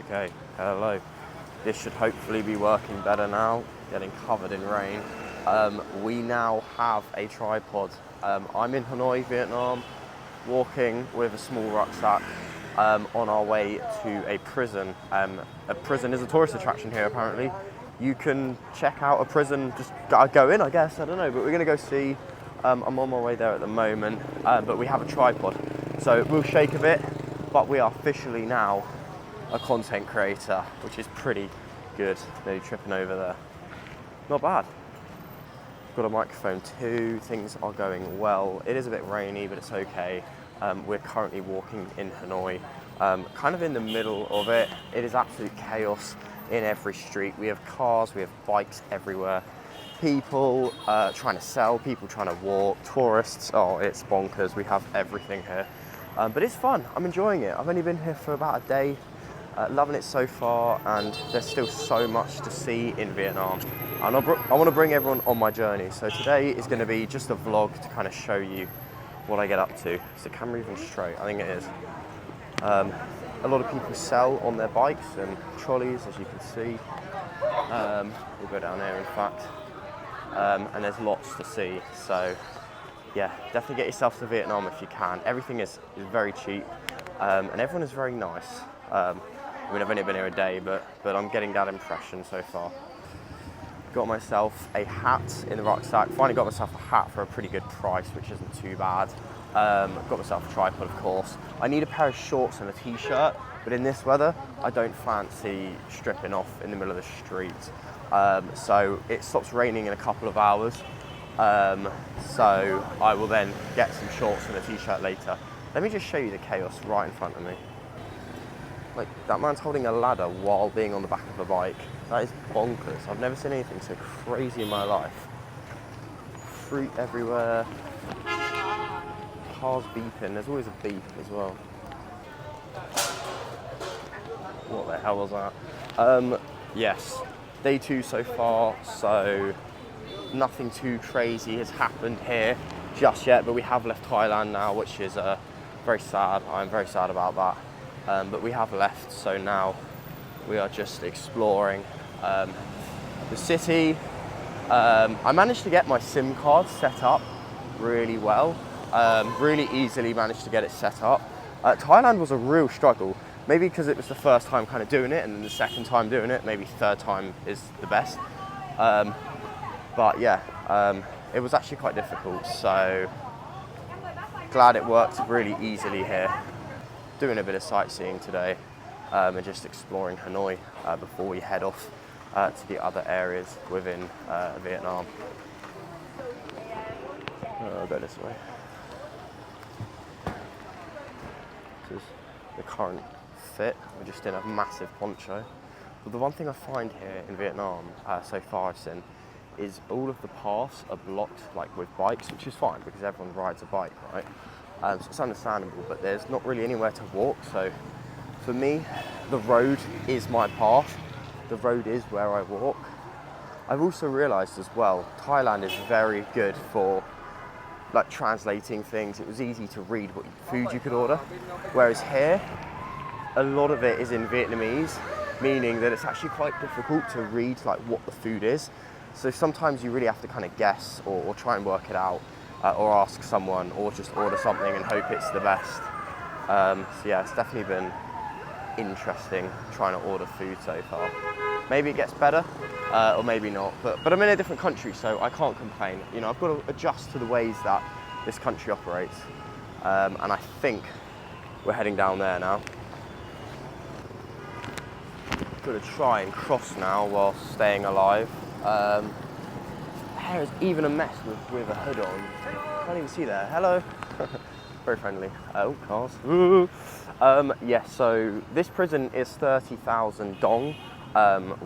Okay, hello. This should hopefully be working better now, getting covered in rain. We now have a tripod. I'm in Hanoi, Vietnam, walking with a small rucksack on our way to a prison. A prison is a tourist attraction here, apparently. You can check out a prison, just go in, I guess, I don't know, but we're gonna go see. I'm on my way there at the moment, but we have a tripod. So it will shake a bit, but we are officially now a content creator, which is pretty good. Nearly tripping over there. Not bad. Got a microphone too, things are going well. It is a bit rainy, but it's okay. We're currently walking in Hanoi, kind of in the middle of it. It is absolute chaos in every street. We have cars, we have bikes everywhere. People trying to sell, people trying to walk, tourists, oh, it's bonkers. We have everything here. But it's fun, I'm enjoying it. I've only been here for about a day, loving it so far, and there's still so much to see in Vietnam. And I want to bring everyone on my journey. So today is going to be just a vlog to kind of show you what I get up to. Is the camera even straight? I think it is. A lot of people sell on their bikes and trolleys, as you can see. We'll go down there, in fact. And there's lots to see. So yeah, definitely get yourself to Vietnam if you can. Everything is very cheap, and everyone is very nice. I mean, I've only been here a day, but I'm getting that impression so far. Got myself a hat in the rucksack. Finally got myself a hat for a pretty good price, which isn't too bad. Got myself a tripod, of course. I need a pair of shorts and a t-shirt, but in this weather, I don't fancy stripping off in the middle of the street. So it stops raining in a couple of hours. So I will then get some shorts and a t-shirt later. Let me just show you the chaos right in front of me. Like, that man's holding a ladder while being on the back of a bike. That is bonkers. I've never seen anything so crazy in my life. Fruit everywhere. Cars beeping. There's always a beep as well. What the hell was that? Yes, day 2 so far, so nothing too crazy has happened here just yet, but we have left Thailand now, which is very sad. I'm very sad about that. But we have left, so now we are just exploring the city. I managed to get my SIM card set up really well, really easily managed to get it set up. Thailand was a real struggle, maybe because it was the first time kind of doing it, and then the second time doing it, maybe third time is the best. But yeah, it was actually quite difficult, so glad it worked really easily here. Doing a bit of sightseeing today and just exploring Hanoi before we head off to the other areas within Vietnam. I'll go this way. This is the current fit. We're just in a massive poncho. But the one thing I find here in Vietnam so far I've seen is all of the paths are blocked like with bikes, which is fine because everyone rides a bike, right? So it's understandable, but there's not really anywhere to walk. So for me, the road is my path. The road is where I walk. I've also realized as well, Thailand is very good for like translating things. It was easy to read what food you could order. Whereas here, a lot of it is in Vietnamese, meaning that it's actually quite difficult to read like what the food is. So sometimes you really have to kind of guess or try and work it out. Or ask someone, or just order something and hope it's the best. So yeah, it's definitely been interesting trying to order food so far. Maybe it gets better, or maybe not. But I'm in a different country, so I can't complain. You know, I've got to adjust to the ways that this country operates. And I think we're heading down there now. Got to try and cross now while staying alive. Hair is even a mess with a hood on. Can't even see there. Hello. Very friendly. Oh, cars. Yeah, so this prison is 30,000 dong,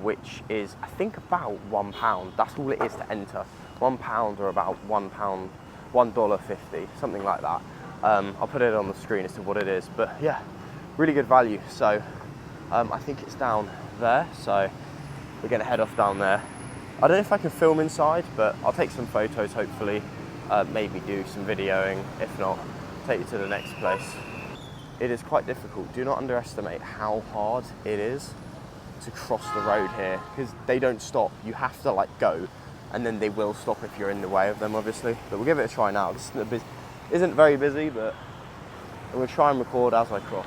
which is, I think, about £1. That's all it is to enter. £1 or about £1, $1.50, something like that. I'll put it on the screen as to what it is, but yeah, really good value. So I think it's down there, so we're gonna head off down there. I don't know if I can film inside, but I'll take some photos hopefully, maybe do some videoing. If not, take you to the next place. it is quite difficult. Do not underestimate how hard it is to cross the road here, because they don't stop. You have to like go, and then they will stop if you're in the way of them, obviously. But we'll give it a try now. This isn't very busy, but I'm going to try and record as I cross.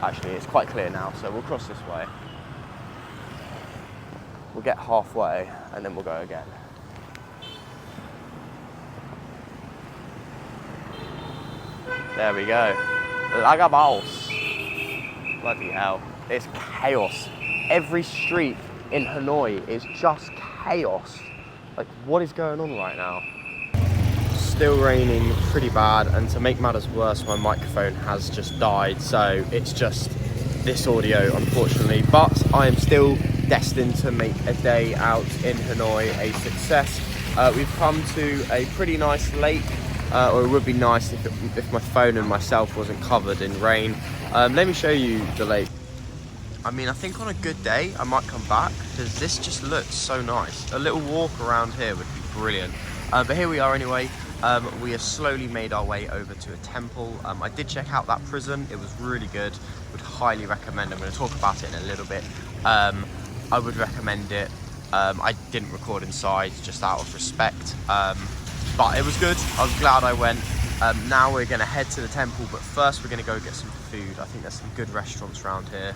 Actually, it's quite clear now, so we'll cross this way. We'll get halfway, and then we'll go again. There we go. Lagabals. Bloody hell. It's chaos. Every street in Hanoi is just chaos. Like, what is going on right now? Still raining pretty bad, and to make matters worse, my microphone has just died, so it's just this audio, unfortunately. But I am still destined to make a day out in Hanoi a success. We've come to a pretty nice lake, or it would be nice if my phone and myself wasn't covered in rain. Let me show you the lake. I mean, I think on a good day I might come back, because this just looks so nice. A little walk around here would be brilliant. But here we are anyway. We have slowly made our way over to a temple. I did check out that prison. It was really good. Would highly recommend. I'm going to talk about it in a little bit. I would recommend it. I didn't record inside just out of respect. But it was good. I was glad I went. Now we're going to head to the temple, but first we're going to go get some food. I think there's some good restaurants around here.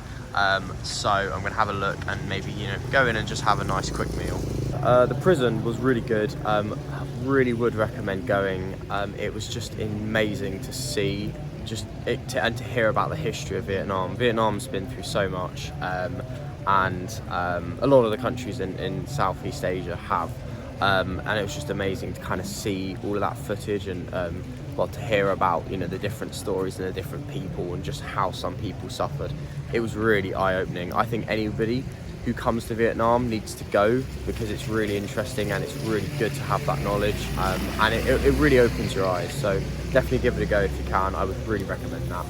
So I'm going to have a look and maybe, you know, go in and just have a nice quick meal. The prison was really good. Really would recommend going. It was just amazing to see and to hear about the history of Vietnam. Vietnam's been through so much, and a lot of the countries in Southeast Asia have. And it was just amazing to kind of see all of that footage and well, to hear about, you know, the different stories and the different people and just how some people suffered. It was really eye-opening. I think anybody who comes to Vietnam needs to go, because it's really interesting and it's really good to have that knowledge, and it really opens your eyes. So definitely give it a go if you can. I would really recommend that.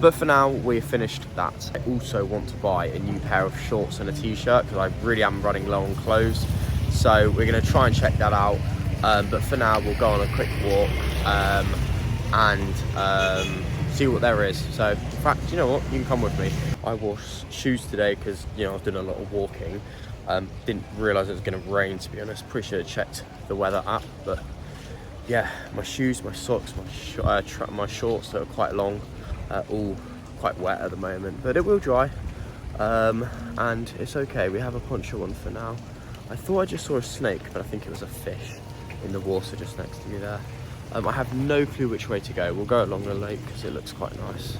But for now, we've finished that. I also want to buy a new pair of shorts and a t-shirt, because I really am running low on clothes. So we're going to try and check that out. But for now, we'll go on a quick walk and see what there is. So in fact, you know what, you can come with me. I wore shoes today because, you know, I was doing a lot of walking. Didn't realise it was going to rain, to be honest. Pretty sure I checked the weather app, but yeah, my shoes, my socks, my shorts that are quite long, all quite wet at the moment, but it will dry, and it's okay. We have a poncho on for now. I thought I just saw a snake, but I think it was a fish in the water just next to me there. I have no clue which way to go. We'll go along the lake because it looks quite nice.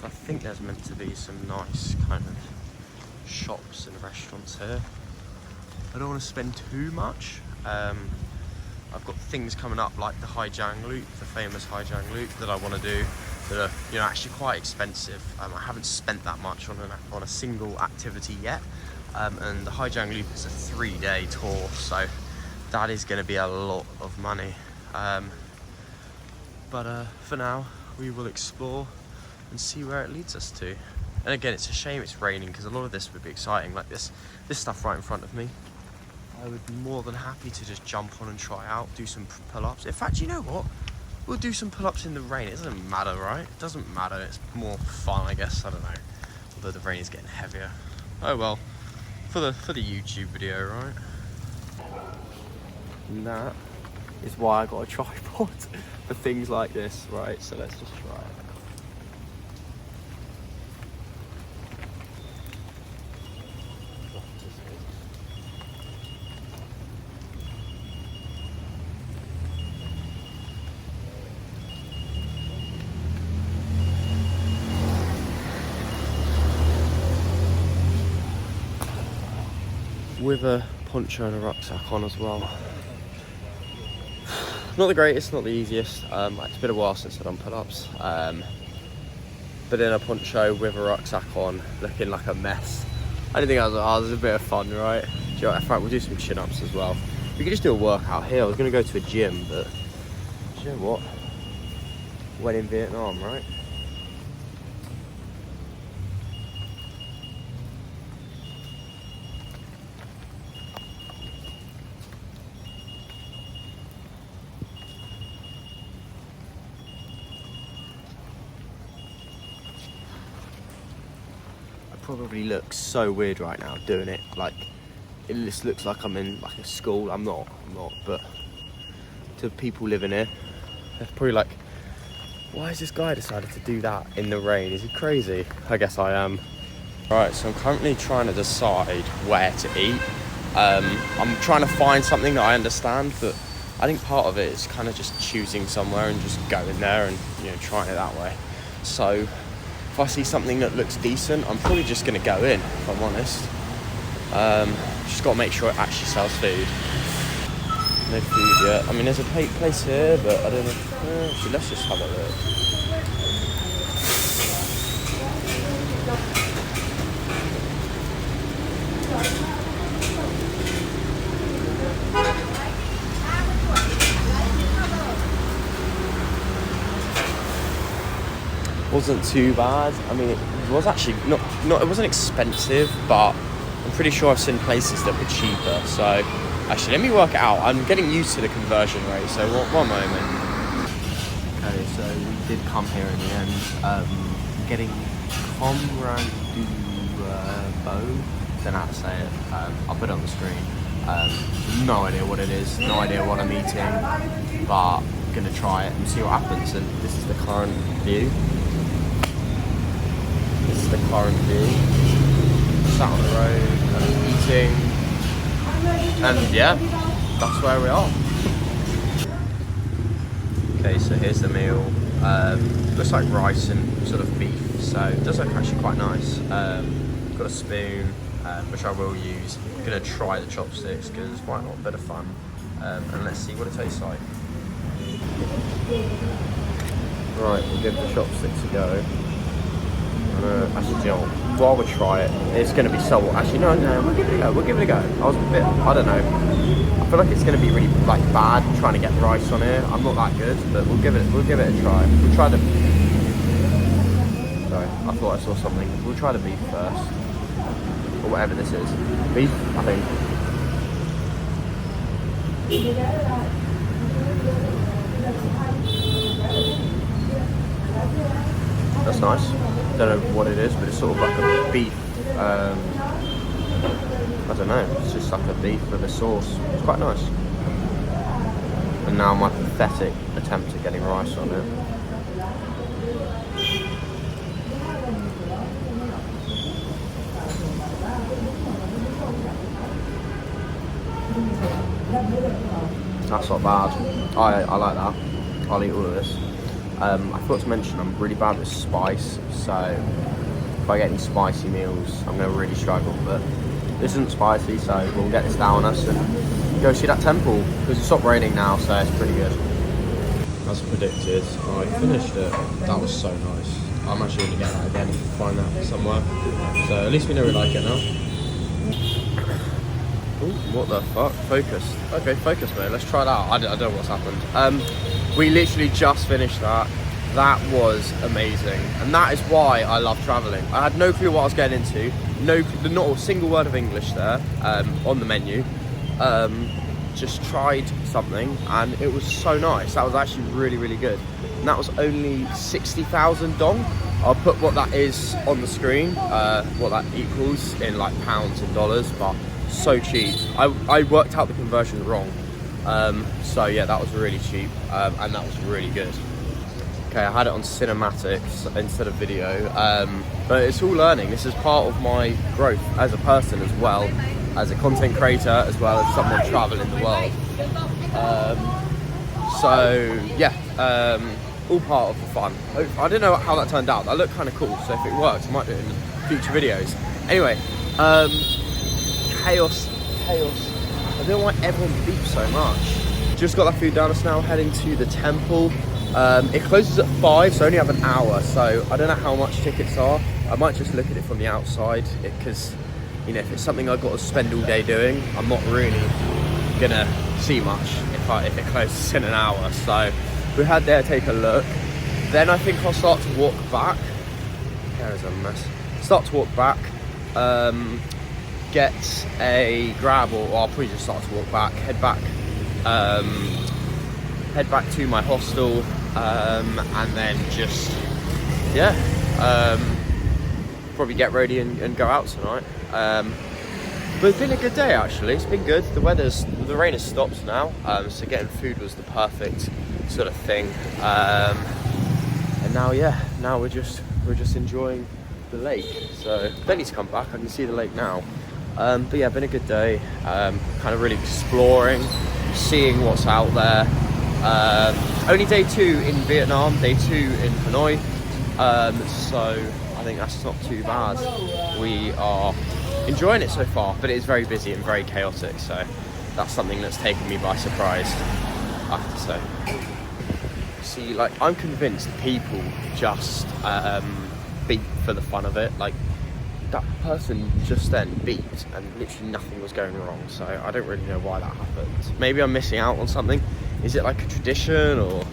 So I think there's meant to be some nice kind of shops and restaurants here. I don't want to spend too much. I've got things coming up like the Hai Giang Loop, the famous Hai Giang Loop that I want to do, that are, you know, actually quite expensive. I haven't spent that much on a single activity yet. And the Hai Giang Loop is a 3-day tour, so that is going to be a lot of money. But for now, we will explore and see where it leads us to. And again, it's a shame it's raining, because a lot of this would be exciting, like this stuff right in front of me. I would be more than happy to just jump on and try out, do some pull-ups. In fact, you know what? We'll do some pull-ups in the rain. It doesn't matter, right? It doesn't matter. It's more fun, I guess. I don't know. Although the rain is getting heavier. Oh well. For the YouTube video, right? And that is why I got a tripod for things like this, right? So let's just try it. With a poncho and a rucksack on as well. Not the greatest, not the easiest. It's been a while since I've done pull-ups. But in a poncho with a rucksack on, looking like a mess. I didn't think I was a bit of fun, right? In fact, we'll do some chin-ups as well. We could just do a workout here. I was going to go to a gym, but do you know what? When in Vietnam, right? probably look so weird right now doing it. Like, it just looks like I'm in like a school. I'm not, but to people living here, they're probably like, why has this guy decided to do that in the rain? Is he crazy? I guess I am. Right, so I'm currently trying to decide where to eat. I'm trying to find something that I understand, but I think part of it is kind of just choosing somewhere and just going there and, you know, trying it that way. So if I see something that looks decent, I'm probably just going to go in, if I'm honest. Just got to make sure it actually sells food. No food yet. I mean, there's a place here, but I don't know. Actually, let's just have a look. Wasn't too bad. I mean, it was actually not. It wasn't expensive, but I'm pretty sure I've seen places that were cheaper. So actually, let me work it out. I'm getting used to the conversion rate. So one moment. Okay, so we did come here in the end. Getting Comrade du Beau. Don't know how to say it. I'll put it on the screen. No idea what it is. No idea what I'm eating. But I'm gonna try it and see what happens. And this is the current view. This is the current view. Sat on the road, kind of eating, and yeah, that's where we are. Okay, so here's the meal. Looks like rice and sort of beef, so it does look actually quite nice. Got a spoon, which I will use. I'm gonna try the chopsticks because why not? A bit of fun, and let's see what it tastes like. Right, we'll give the chopsticks a go. Actually, you know, while we try it, it's going to be so. Actually, no, we'll give it a go. We'll give it a go. I was a bit, I don't know. I feel like it's going to be really like bad trying to get rice on here. I'm not that good, but we'll give it a try. We'll try the. Sorry, I thought I saw something. We'll try the beef first, or whatever this is. Beef, I think. That's nice. Don't know what it is, but it's sort of like a beef. I don't know. It's just like a beef with a sauce. It's quite nice. And now my pathetic attempt at getting rice on it. That's not bad. I like that. I'll eat all of this. I forgot to mention I'm really bad with spice, so if I get any spicy meals, I'm going to really struggle. But this isn't spicy, so we'll get this down us and go see that temple. Because it stopped raining now, so it's pretty good. As predicted, I finished it. That was so nice. I'm actually going to get that again, find that somewhere. So at least we know we like it now. Ooh, what the fuck? Focus. Okay, focus mode. Let's try that. I don't know what's happened. We literally just finished that. That was amazing. And that is why I love traveling. I had no clue what I was getting into. Not a single word of English there on the menu. Just tried something and it was so nice. That was actually really, really good. And that was only 60,000 dong. I'll put what that is on the screen, what that equals in like pounds and dollars, but so cheap. I worked out the conversion wrong. So yeah, that was really cheap, and that was really good. Okay, I had it on cinematics instead of video, but it's all learning. This is part of my growth as a person as well, as a content creator, as well as someone traveling the world. So yeah, all part of the fun. I don't know how that turned out. That looked kind of cool, so if it works, I might do it in future videos. Anyway, chaos. I don't know why everyone beeps so much. Just got that food down us now, heading to the temple. It closes at 5, so I only have an hour, so I don't know how much tickets are. I might just look at it from the outside, because you know, if it's something I've got to spend all day doing, I'm not really gonna see much if it closes in an hour. So we had there, take a look. Then I think I'll start to walk back. There's a mess. Start to walk back. Get a grab, or I'll probably just start to walk back. Head back to my hostel, and then just probably get ready and go out tonight. But it's been a good day actually. It's been good. The rain has stopped now, so getting food was the perfect sort of thing. And now we're just enjoying the lake. So don't need to come back. I can see the lake now. But yeah, been a good day. Kind of really exploring, seeing what's out there. Only day 2 in Vietnam, day 2 in Hanoi. So I think that's not too bad. We are enjoying it so far, but it is very busy and very chaotic. So that's something that's taken me by surprise, I have to say. See, like, I'm convinced people just beep for the fun of it. Like, that person just then beeped and literally nothing was going wrong, so I don't really know why that happened. Maybe I'm missing out on something. Is it like a tradition, or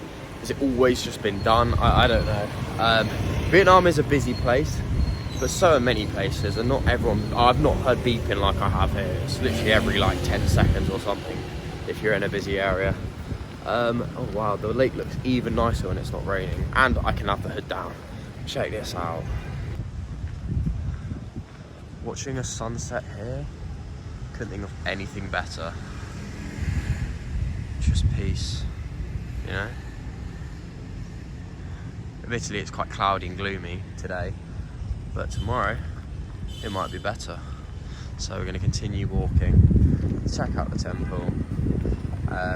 has it always just been done? I don't know. Vietnam is a busy place, but so are many places, and not everyone. I've not heard beeping like I have here. It's literally every like 10 seconds or something if you're in a busy area. Oh wow, the lake looks even nicer when it's not raining, and I can have the hood down. Check this out. Watching a sunset here, couldn't think of anything better. Just peace, you know? Admittedly, it's quite cloudy and gloomy today, but tomorrow it might be better. So we're going to continue walking, check out the temple.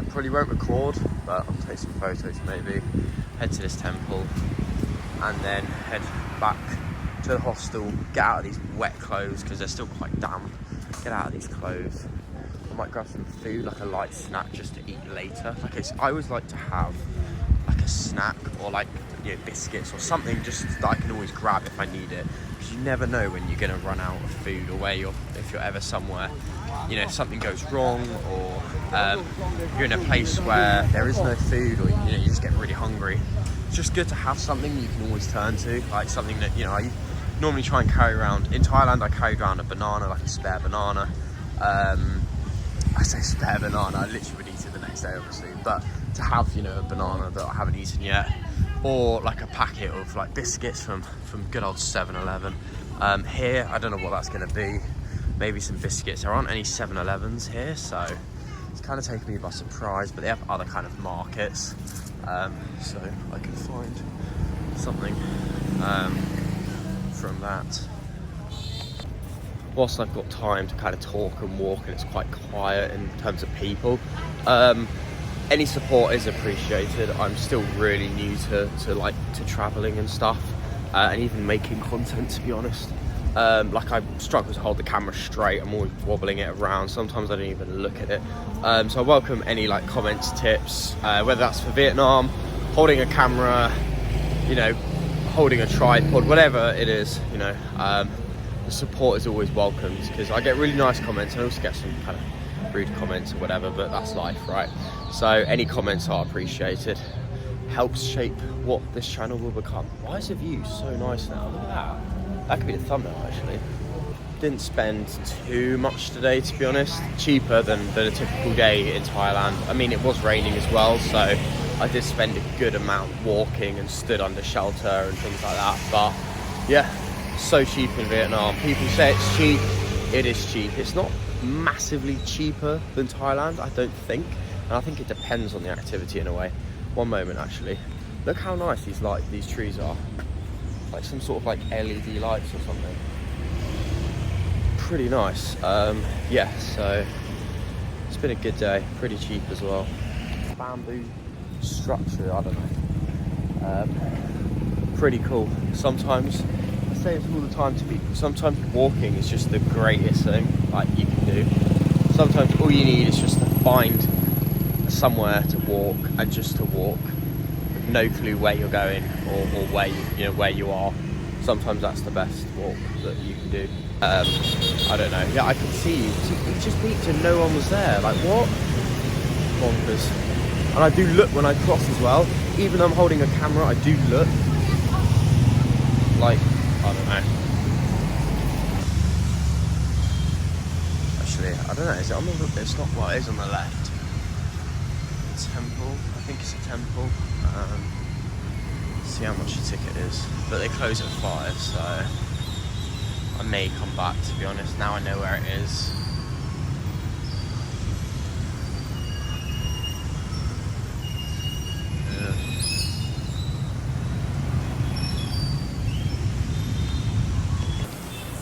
Probably won't record, but I'll take some photos maybe. Head to this temple, and then head back to the hostel, get out of these wet clothes because they're still quite damp. Get out of these clothes. I might grab some food, like a light snack, just to eat later. Like I always like to have like a snack, or like, you know, biscuits or something, just that I can always grab if I need it. Because you never know when you're gonna run out of food, or if you're ever somewhere, you know, if something goes wrong, or you're in a place where there is no food, or, you know, you just get really hungry. It's just good to have something you can always turn to, like something that, you know, I normally try and carry around. In Thailand, I carried around a banana, like a spare banana. I say spare banana, I literally would eat it the next day, obviously. But to have, you know, a banana that I haven't eaten yet, or like a packet of like biscuits from good old 7-Eleven. Here, I don't know what that's going to be. Maybe some biscuits. There aren't any 7-Elevens here, so it's kind of taken me by surprise. But they have other kind of markets, so I can find something from that. Whilst I've got time to kind of talk and walk, and it's quite quiet in terms of people, any support is appreciated. I'm still really new to traveling and stuff, and even making content, to be honest. Like, I struggle to hold the camera straight. I'm always wobbling it around. Sometimes I don't even look at it. So I welcome any like comments, tips, whether that's for Vietnam, holding a camera, you know, holding a tripod, whatever it is, you know. The support is always welcomed, because I get really nice comments, and I also get some kind of rude comments or whatever, but that's life, right? So any comments are appreciated. Helps shape what this channel will become. Why is the view so nice now? Look at that. That could be the thumbnail, actually. Didn't spend too much today, to be honest. Cheaper than a typical day in Thailand. I mean, it was raining as well, so I did spend a good amount walking and stood under shelter and things like that. But yeah, so cheap in Vietnam. People say it's cheap. It is cheap. It's not massively cheaper than Thailand, I don't think. And I think it depends on the activity in a way. One moment, actually. Look how nice these trees are. Like some sort of like LED lights or something. Pretty nice. Yeah, so it's been a good day. Pretty cheap as well. Bamboo structure, I don't know. Pretty cool. Sometimes, I say this all the time to people, sometimes walking is just the greatest thing like you can do. Sometimes all you need is just to find somewhere to walk, and just to walk. No clue where you're going, or where where you are. Sometimes that's the best walk that you can do. I don't know. Yeah, I could see you. It just beeped and no one was there. Like, what? Bonkers. And I do look when I cross as well. Even though I'm holding a camera, I do look. Like, I don't know. Actually, I don't know. Is it on the? It's not. Well, it is on the left. Temple. I think it's a temple. See how much the ticket is, but they close at 5, so may come back, to be honest. Now I know where it is.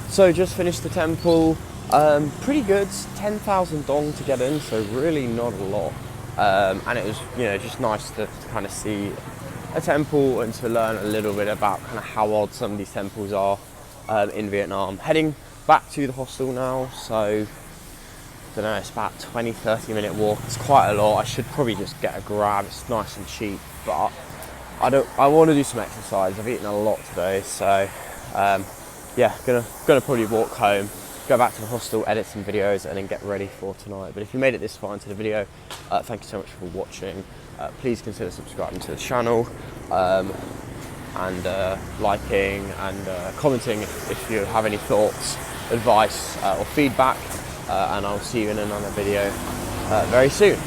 So just finished the temple. Pretty good, 10,000 dong to get in, so really not a lot. And it was, just nice to kind of see a temple and to learn a little bit about kind of how odd some of these temples are in Vietnam. Heading back to the hostel now, so I don't know, it's about 20-30 minute walk. It's quite a lot. I should probably just get a Grab. It's nice and cheap, but I want to do some exercise. I've eaten a lot today, so yeah, gonna probably walk home, go back to the hostel, edit some videos, and then get ready for tonight. But if you made it this far into the video, thank you so much for watching. Please consider subscribing to the channel, and liking and commenting if you have any thoughts, advice, or feedback. And I'll see you in another video very soon.